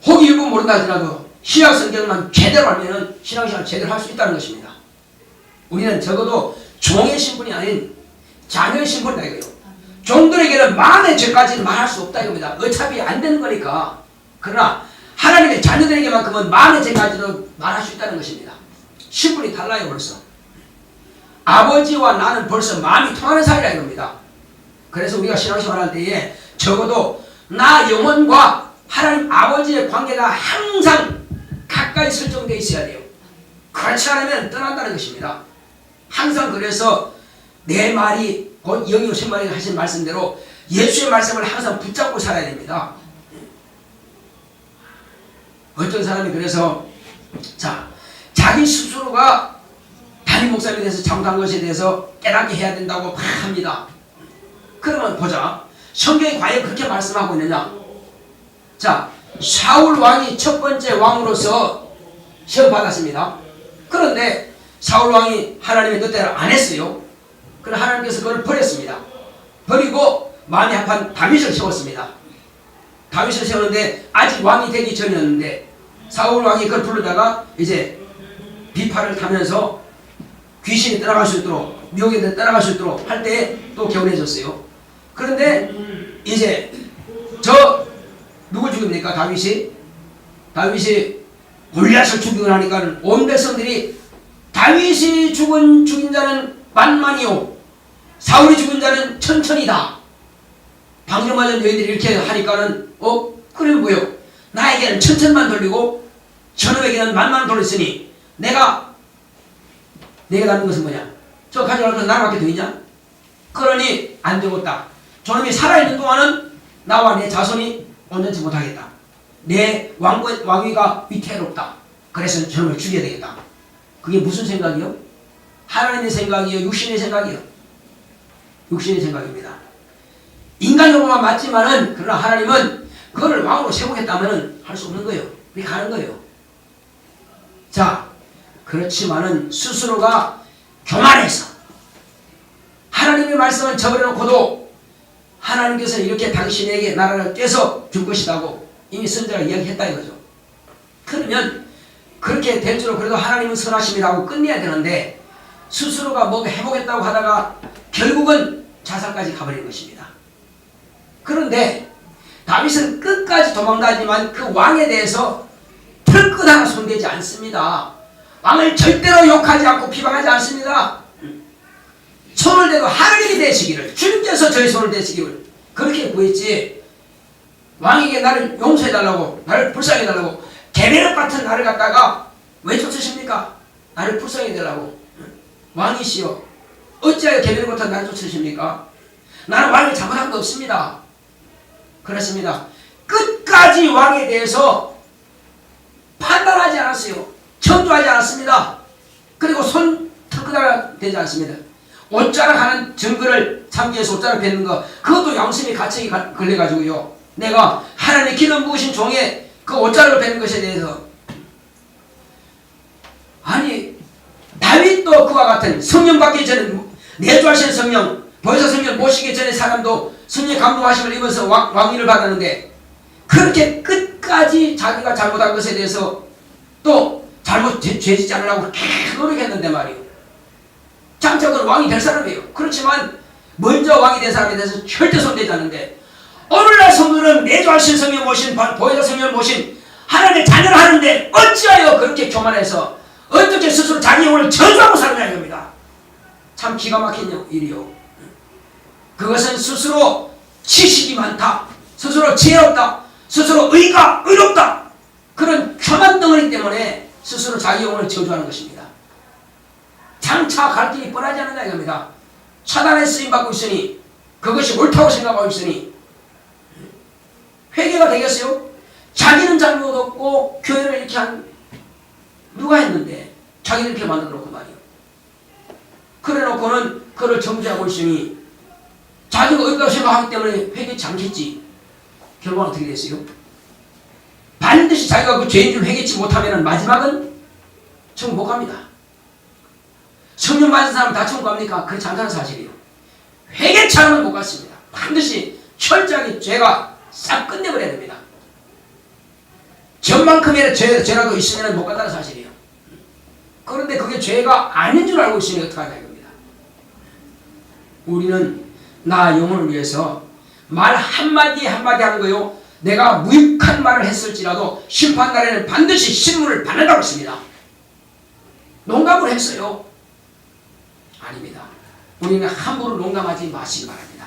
혹이 일부 모른다 하더라도 신약 성경만 제대로 알면은 신앙생활 제대로 할 수 있다는 것입니다. 우리는 적어도 종의 신분이 아닌 자녀의 신분이다 이거예요. 종들에게는 만의 죄까지는 말할 수 없다 이겁니다. 어차피 안 되는 거니까. 그러나 하나님의 자녀들에게만큼은 만의 죄까지도 말할 수 있다는 것입니다. 신분이 달라요 벌써. 아버지와 나는 벌써 마음이 통하는 사이라 이겁니다. 그래서 우리가 신앙생활 할 때에 적어도 나 영혼과 하나님 아버지의 관계가 항상 가까이 설정되어 있어야 돼요. 그렇지 않으면 떠난다는 것입니다. 항상 그래서 내 말이 곧 영이 오신 말이 하신 말씀대로 예수의 말씀을 항상 붙잡고 살아야 됩니다. 어떤 사람이 그래서 자기 스스로가 담임 목사님에 대해서 잘못한 것에 대해서 깨닫게 해야 된다고 막 합니다. 그러면 보자. 성경이 과연 그렇게 말씀하고 있느냐. 사울 왕이 첫 번째 왕으로서 시험 받았습니다. 그런데 사울 왕이 하나님의 뜻대로 안 했어요. 그래서 하나님께서 그걸 버렸습니다. 버리고 마음이 합한 다윗을 세웠습니다. 다윗을 세웠는데 아직 왕이 되기 전이었는데 사울 왕이 그걸 부르다가 이제 비파를 타면서 귀신이 따라갈 수 있도록 미혹에 따라갈 수 있도록 할 때 또 개운해졌어요. 그런데 이제 누구 죽입니까? 다윗이 골리앗을 죽이고 나니까 온 백성들이 다윗이 죽인 자는 만만이요 사울이 죽은 자는 천천이다. 방금마저 너희들이 이렇게 하니까는 그래 뭐요? 나에게는 천천만 돌리고 저놈에게는 만만 돌렸으니 내가 남는 것은 뭐냐? 저 가져갈 것은 나라밖에 더 있냐? 그러니 안 되겠다. 저놈이 살아있는 동안은 나와 내 자손이 온전치 못하겠다. 내 왕위가 위태롭다. 그래서 저놈을 죽여야 되겠다. 그게 무슨 생각이요? 하나님의 생각이요? 육신의 생각이요? 육신의 생각입니다. 인간적으로만 맞지만은 그러나 하나님은 그거를 왕으로 세우겠다면 할 수 없는 거예요. 그게 가는 거예요. 그렇지만은 스스로가 교만해서 하나님의 말씀을 저버려놓고도 하나님께서는 이렇게 당신에게 나라를 떼서 줄 것이라고 이미 선자가 이야기했다 이거죠. 그러면 그렇게 될 줄은 그래도 하나님은 선하심이라고 끝내야 되는데 스스로가 뭔가 해보겠다고 하다가 결국은 자살까지 가버린 것입니다. 그런데 다윗은 끝까지 도망다니지만 그 왕에 대해서 털끝 하나 손대지 않습니다. 왕을 절대로 욕하지 않고 비방하지 않습니다. 손을 대고 하나님이 되시기를 주님께서 저의 손을 대시기를 그렇게 구했지 왕에게 나를 용서해달라고 나를 불쌍해달라고 계매력 같은 나를 갖다가 왜 쫓으십니까? 나를 불쌍해달라고 왕이시여 어찌하여 계매력 같은 나를 쫓으십니까? 나는 왕이 잘못한 거 없습니다. 그렇습니다. 끝까지 왕에 대해서 판단하지 않았어요. 청조하지 않았습니다. 그리고 손 털끄다가 되지 않습니다. 옷자락 하는 증거를 참기해서 옷자락 뱉는 거 그것도 양심이 가책이 걸려가지고요. 내가 하나님의 기름 부으신 종의 그 옷자락을 뱉는 것에 대해서 아니 다윗도 그와 같은 성령 받기 전에 내주하신 성령 보혜사 성령 모시기 전에 사람도 성령 감동하심을 입어서 왕위를 받았는데 그렇게 끝까지 자기가 잘못한 것에 대해서 또 죄짓지 않으려고 계속 노력했는데 말이에요. 장차는 왕이 될 사람이에요. 그렇지만 먼저 왕이 된 사람에 대해서 절대 손대지 않는데 오늘날 성도는 내주하신 성령 모신 보혜사 성령을 모신 하나님의 자녀를 하는데 어찌하여 그렇게 교만해서 어떻게 스스로 자기 영혼을 저주하고 사느냐 이겁니다. 참 기가 막힌 일이요. 그것은 스스로 지식이 많다. 스스로 지혜롭다. 스스로 의롭다. 그런 교만 덩어리 때문에 스스로 자기 영혼을 저주하는 것입니다. 장차 갈 길이 뻔하지 않느냐 이겁니다. 차단의 쓰임받고 있으니 그것이 옳다고 생각하고 있으니 회개가 되겠어요? 자기는 잘못 없고 교회를 이렇게 한 누가 했는데 자기를 이렇게 만들어 놓고 말이에요. 그래 놓고는 그를 정죄하고 있으니 자기가 의롭다고 생각하기 때문에 회개치 않겠지. 결과는 어떻게 됐어요? 반드시 자기가 그 죄인 줄 회개치 못하면 마지막은 천국 못 갑니다. 성령 받은 사람 다 천국 갑니까? 그렇지 않다는 사실이에요. 회개치 않으면 못 갔습니다. 반드시 철저하게 죄가 싹 끝내버려야 됩니다. 저만큼의 죄라도 있으면 못 간다는 사실이에요. 그런데 그게 죄가 아닌 줄 알고 있으면 어떡하냐 이겁니다. 우리는 나 영혼을 위해서 말 한마디 한마디 하는 거요. 내가 무익한 말을 했을지라도 심판날에는 반드시 신문을 받는다고 했습니다. 농담을 했어요. 아닙니다. 우리는 함부로 농담하지 마시기 바랍니다.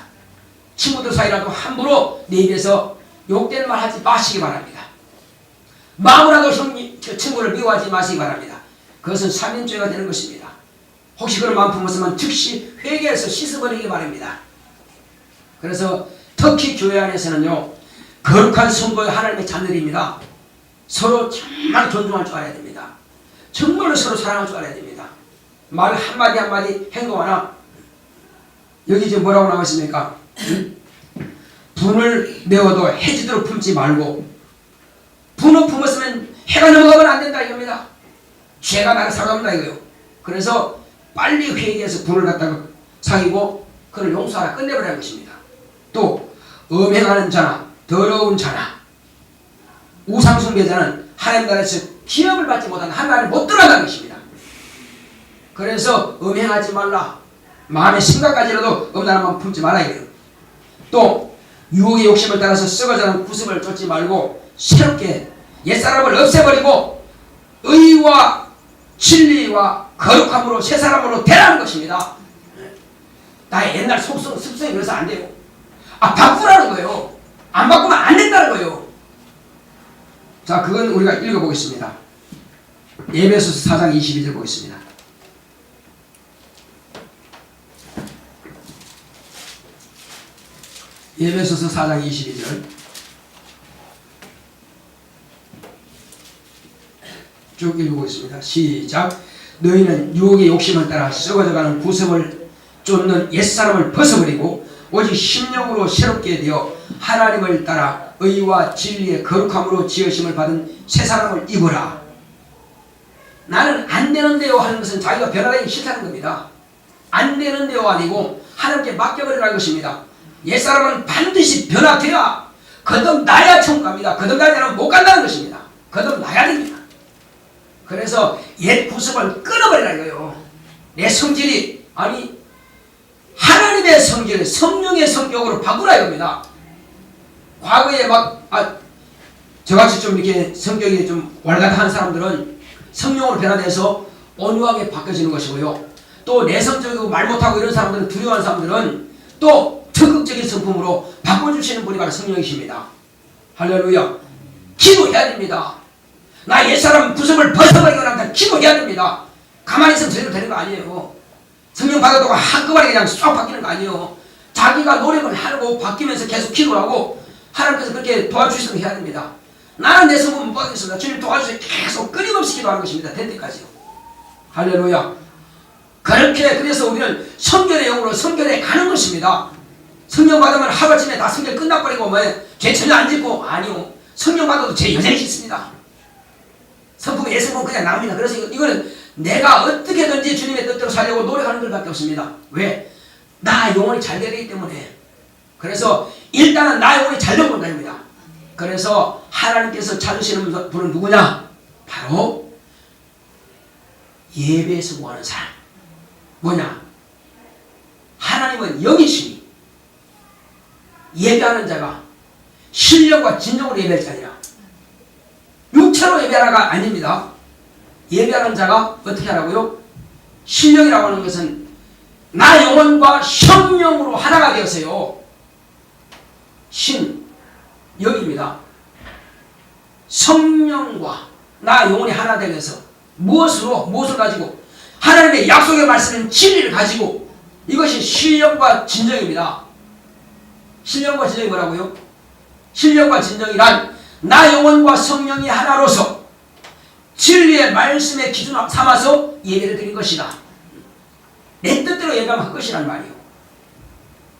친구들 사이라도 함부로 내 입에서 욕되는 말 하지 마시기 바랍니다. 마음으로라도 친구를 미워하지 마시기 바랍니다. 그것은 살인죄가 되는 것입니다. 혹시 그런 마음 품었으면 즉시 회개해서 씻어버리기 바랍니다. 그래서 특히 교회 안에서는요, 거룩한 성도의 하나님의 자녀들입니다. 서로 정말 존중할 줄 알아야 됩니다. 정말로 서로 사랑할 줄 알아야 됩니다. 말 한마디 한마디 행동 하나. 여기 지금 뭐라고 나와 있습니까? 분을 내어도 해지도록 품지 말고, 분을 품었으면 해가 넘어가면 안 된다 이겁니다. 죄가 나를 사랑합니다 이거요. 그래서 빨리 회개해서 분을 갖다가 사귀고 그를 용서하라 끝내버리는 것입니다. 또 음행하는 자나 더러운 자나 우상숭배자는 하나님 나라에서 기업을 받지 못하는 하나님 못 들어간다는 것입니다. 그래서 음행하지 말라. 마음의 생각까지라도 음란한 마음 품지 말아야 돼요. 또 유혹의 욕심을 따라서 썩어져가는 구습을 쫓지 말고 새롭게 옛사람을 없애버리고 의와 진리와 거룩함으로 새 사람으로 되라는 것입니다. 나의 옛날 속성, 습성이 그래서 안 돼요. 바꾸라는 거예요. 안 바꾸면 안 된다는 거예요. 자, 그건 우리가 읽어보겠습니다. 에베소서 4장 22절 보겠습니다. 에베소서 4장 22절 쭉 읽어보겠습니다. 시작. 너희는 유혹의 욕심을 따라 썩어져가는 구습을 쫓는 옛사람을 벗어버리고 오직 심령으로 새롭게 되어 하나님을 따라 의와 진리의 거룩함으로 지으심을 받은 새 사람을 입으라. 나는 안 되는데요 하는 것은 자기가 변화되기 싫다는 겁니다. 안 되는데요 아니고 하나님께 맡겨버리라는 것입니다. 옛사람은 반드시 변화돼야 거듭나야 천국 갑니다. 거듭나지 않으면 못 간다는 것입니다. 거듭나야 됩니다. 그래서 옛 구습을 끊어버리라 이거예요. 내 성질이 아니 하나님의 성질, 성령의 성격으로 바꾸라 이겁니다. 과거에 저같이 좀 이렇게 성격이 좀 왈가닥한 사람들은 성령으로 변화돼서 온유하게 바뀌어지는 것이고요. 또 내성적이고 말 못하고 이런 사람들은 두려워하는 사람들은 또 적극적인 성품으로 바꿔주시는 분이 바로 성령이십니다. 할렐루야. 기도해야 됩니다. 나 옛사람 구습을 벗어버리기 원한다. 기도해야 됩니다. 가만히 있으면 제대로 되는 거 아니에요. 성령 받았다고 한꺼번에 그냥 쏙 바뀌는 거 아니에요. 자기가 노력을 하고 바뀌면서 계속 기도하고 하나님께서 그렇게 도와주시도록 해야 됩니다. 나는 내 성품 못 받겠습니다. 주님 도와주세요. 계속 끊임없이 기도하는 것입니다. 될 때까지요. 할렐루야. 그렇게 그래서 우리는 성결의 영으로 성결에 가는 것입니다. 성령 받으면 하루아침에 다 성결 끝나버리고 죄 전혀 안 짓고 아니요. 성령 받아도 죄 여전히 짓습니다. 성품 예성품 그냥 나옵니다. 그래서 이거는 내가 어떻게든지 주님의 뜻대로 살려고 노력하는 것밖에 없습니다. 왜? 나 영혼이 잘 되기 때문에. 그래서 일단은 나 영혼이 잘 되고 온다입니다. 그래서 하나님께서 찾으시는 분은 누구냐? 바로 예배에 성공하는 사람. 뭐냐? 하나님은 영이시니 예배하는 자가 신령과 진정으로 예배할 자 아니라 육체로 예배하라가 아닙니다. 예배하는 자가 어떻게 하라고요? 신령이라고 하는 것은 나 영혼과 성령으로 하나가 되었어요. 신, 영입니다. 성령과 나 영혼이 하나 되면서 무엇을 가지고 하나님의 약속의 말씀인 진리를 가지고 이것이 신령과 진정입니다. 신령과 진정이 뭐라고요? 신령과 진정이란 나 영혼과 성령이 하나로서 진리의 말씀의 기준 삼아서 예배를 드린 것이다. 내 뜻대로 예배하면 할 것이란 말이에요.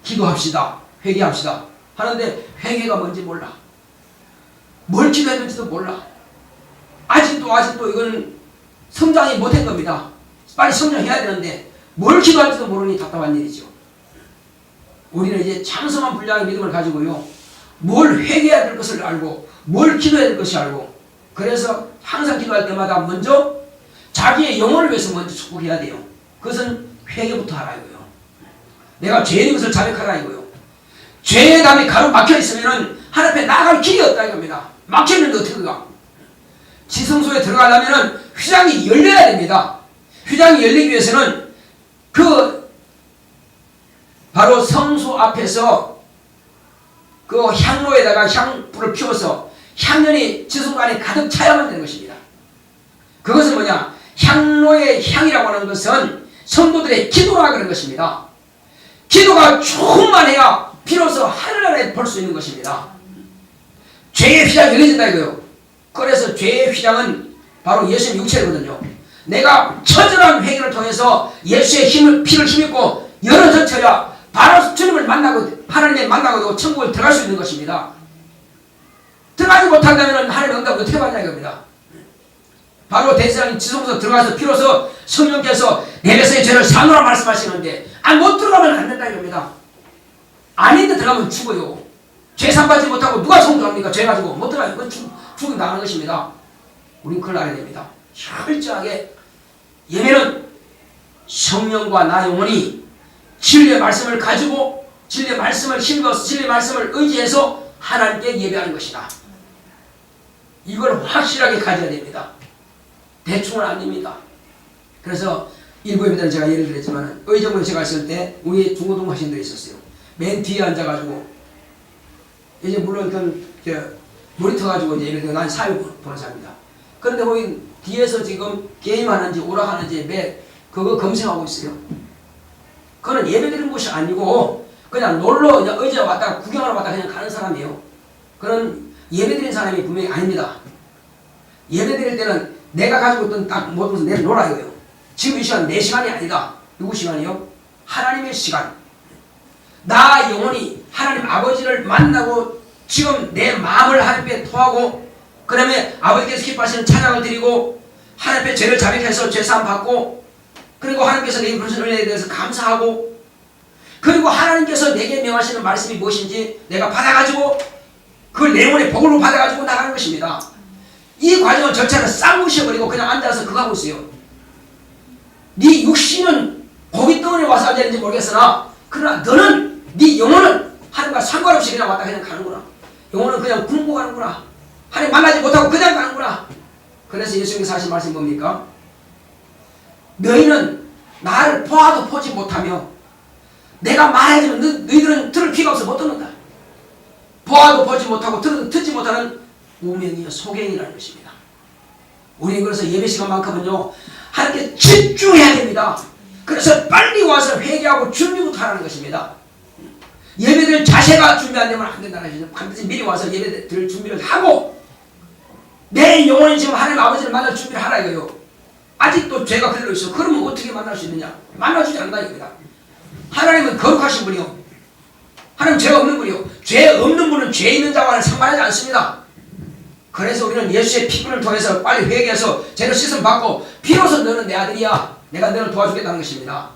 기도합시다. 회개합시다. 하는데 회개가 뭔지 몰라. 뭘 기도해야 될지도 몰라. 아직도 이거는 성장이 못한 겁니다. 빨리 성장해야 되는데 뭘 기도할지도 모르니 답답한 일이죠. 우리는 이제 참성한 분량의 믿음을 가지고요. 뭘 회개해야 될 것을 알고 뭘 기도해야 될 것을 알고 그래서 항상 기도할 때마다 먼저 자기의 영혼을 위해서 먼저 축복해야 돼요. 그것은 회개부터 하라 이거요. 내가 죄인 것을 자백하라 이거요. 죄의 담이 가로막혀 있으면은 하나님 앞에 나아갈 길이 없다 이겁니다. 막혀있는데 어떻게 가? 지성소에 들어가려면은 휘장이 열려야 됩니다. 휘장이 열리기 위해서는 그 바로 성소 앞에서 그 향로에다가 향불을 피워서 향연이 지성소 안에 가득 차야만 되는 것입니다. 그것은 뭐냐? 향로의 향이라고 하는 것은 성도들의 기도라 그런 것입니다. 기도가 충만해야 비로소 하늘나라에 볼 수 있는 것입니다. 죄의 휘장이 열려진다 이거요. 그래서 죄의 휘장은 바로 예수의 육체거든요. 내가 처절한 회개를 통해서 예수의 피를 힘입고 열어젖혀야 바로 주님을 만나고 하나님을 만나고 천국을 들어갈 수 있는 것입니다. 들어가지 못한다면 하나님의 응답을 어떻게 받냐 이겁니다. 바로 대제사장이 지성소 들어가서 비로소 성령께서 내 백성의 죄를 사노라 말씀하시는데 못 들어가면 안 된다 이겁니다. 아닌데 들어가면 죽어요. 죄 산받지 못하고 누가 성도합니까? 죄 가지고 못 들어가요. 그건 죽음 당하는 것입니다. 우린 그걸 알아야 됩니다. 철저하게 예배는 성령과 나 영혼이 진리의 말씀을 가지고 진리의 말씀을 힘입어서 진리의 말씀을 의지해서 하나님께 예배하는 것이다. 이걸 확실하게 가져야 됩니다. 대충은 안 됩니다. 그래서 일부 예배들은 제가 예를 들었지만 의정부에 제가 있을 때 우리 중고등 학생들이 있었어요. 맨 뒤에 앉아가지고 이제 물론 그 모니터 가지고 이제 예를 들어 난 사회 보는 사람입니다. 그런데 거기 뒤에서 지금 게임하는지 오락하는지 매 그거 검색하고 있어요. 그거는 예배드리는 곳이 아니고 그냥 놀러 그냥 의지에 왔다가 구경하러 왔다가 그냥 가는 사람이에요. 그런 예배드리는 사람이 분명히 아닙니다. 예배드릴 때는 내가 가지고 있던 딱 모든 것을 내려놓으라고요. 지금 이 시간 내 시간이 아니다. 누구 시간이요? 하나님의 시간. 나 영혼이 하나님 아버지를 만나고 지금 내 마음을 하나님께 토하고 그 다음에 아버지께서 기뻐하시는 찬양을 드리고 하나님 앞에 죄를 자백해서 죄사함 받고 그리고 하나님께서 내게 부르신 은혜에 대해서 감사하고 그리고 하나님께서 내게 명하시는 말씀이 무엇인지 내가 받아가지고 그걸 내 영혼의 복으로 받아가지고 나가는 것입니다. 이 과정을 절차를 싹 무시해버리고 그냥 앉아서 그거 하고 있어요. 네 육신은 고기 덩어리에 와서 앉아있는지 모르겠으나 그러나 너는 네 영혼은 하나님과 상관없이 그냥 왔다 그냥 가는구나. 영혼은 그냥 굶고 가는구나. 하나님 만나지 못하고 그냥 가는구나. 그래서 예수님께서 하신 말씀이 뭡니까? 너희는 나를 보아도 보지 못하며 내가 말하지만 너희들은 들을 귀가 없어 못 듣는다. 보아도 보지 못하고 듣지 못하는 우명이요 소경이라는 것입니다. 우리 그래서 예배 시간만큼은요 하나님께 집중해야 됩니다. 그래서 빨리 와서 회개하고 준비부터 하라는 것입니다. 예배들 자세가 준비 안 되면 안 된다는 것이죠. 반드시 미리 와서 예배 드릴 준비를 하고 내 영혼이 지금 하나님 아버지를 만날 준비를 하라 이거요. 아직도 죄가 그대로 있어. 그러면 어떻게 만날 수 있느냐? 만나주지 않는다 이겁니다. 하나님은 거룩하신 분이요. 하나님 죄가 없는 분이요. 죄 없는 분은 죄 있는 자와는 상관하지 않습니다. 그래서 우리는 예수의 피부를 통해서 빨리 회개해서 죄를 씻음 받고 비로소 너는 내 아들이야. 내가 너를 도와주겠다는 것입니다.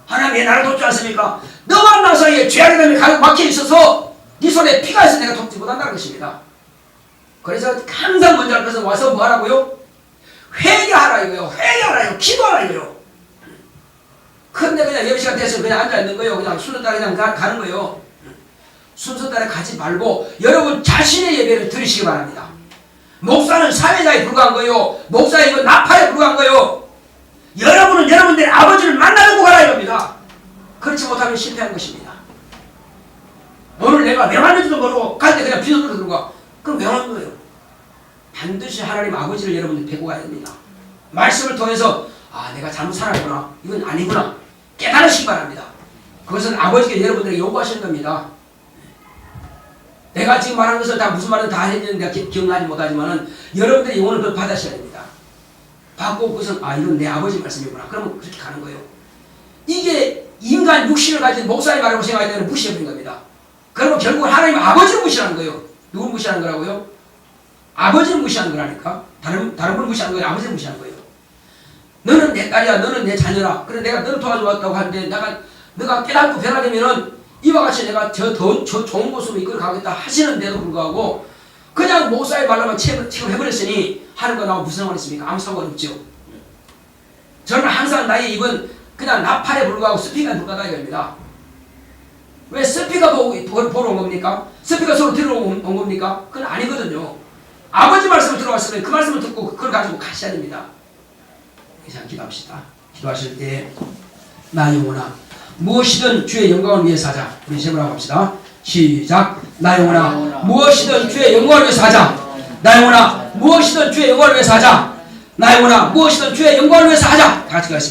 하나님 왜 나를 돕지 않습니까? 너만 나 사이에 죄악의 담이 가득 막혀 있어서 네 손에 피가 있어 내가 돕지 못한다는 것입니다. 그래서 항상 먼저 할 것은 와서 뭐 하라고요? 회개하라 이거요. 회개하라 이거. 기도하라 이거요. 근데 그냥 예배 시간 됐으면 그냥 앉아있는 거예요. 그냥 순서 따라 그냥 가는 거예요. 순서 따라 가지 말고 여러분 자신의 예배를 드리시기 바랍니다. 목사는 사회자에 불과한 거예요. 목사는 이건 나파에 불과한 거예요. 여러분은 여러분들의 아버지를 만나려고 가라 이겁니다. 그렇지 못하면 실패한 것입니다. 오늘 내가 왜 왔는지도 모르고 갈 때 그냥 비서들어 들어가. 그럼 왜 왔는 거예요? 반드시 하나님 아버지를 여러분들 뵙고 가야 됩니다. 말씀을 통해서 아 내가 잘못 살았구나. 이건 아니구나. 깨달으시기 바랍니다. 그것은 아버지께 여러분들에게 요구하시는 겁니다. 내가 지금 말하는 것을 다 무슨 말은 다 했는데 내가 기억나지 못하지만은 여러분들이 영혼을 그걸 받으셔야 됩니다. 받고 그것은 아 이건 내 아버지 말씀이구나. 그러면 그렇게 가는 거예요. 이게 인간 육신을 가진 목사님 말하고 생각할 때는 무시해버린 겁니다. 그러면 결국은 하나님 아버지를 무시하는 거예요. 누굴 무시하는 거라고요? 아버지를 무시하는 거라니까. 다른 분을 무시하는 거예요. 아버지를 무시하는 거예요. 너는 내 딸이야. 너는 내 자녀라. 그래 내가 너를 도와주었다고 하는데 너가 깨닫고 변화되면은 이와 같이 내가 저 좋은 곳으로 이끌어 가겠다 하시는데도 불구하고 그냥 목사의 말로만 체험해버렸으니 하늘과 나와 무슨 상관이 있습니까? 아무 상관없죠. 저는 항상 나의 입은 그냥 나팔에 불과하고 스피커에 불과하다 이겁니다. 왜 스피커 보러 온 겁니까? 스피커 소리 들어온 겁니까? 그건 아니거든요. 아버지 말씀을 들어왔으면 그 말씀을 듣고 그걸 가지고 가셔야 됩니다. 이상 기도합시다. 기도하실 때 나 영혼아 무엇이든 주의 영광을 위해서 하자. 우리 제목으로 합시다. 시작. 나 영혼아 무엇이든 주의 영광을 위해서 하자. 나 영혼아 무엇이든 주의 영광을 위해서 하자. 나 영혼아 무엇이든 주의 영광을 위해서 하자. 다 같이 가겠습니다.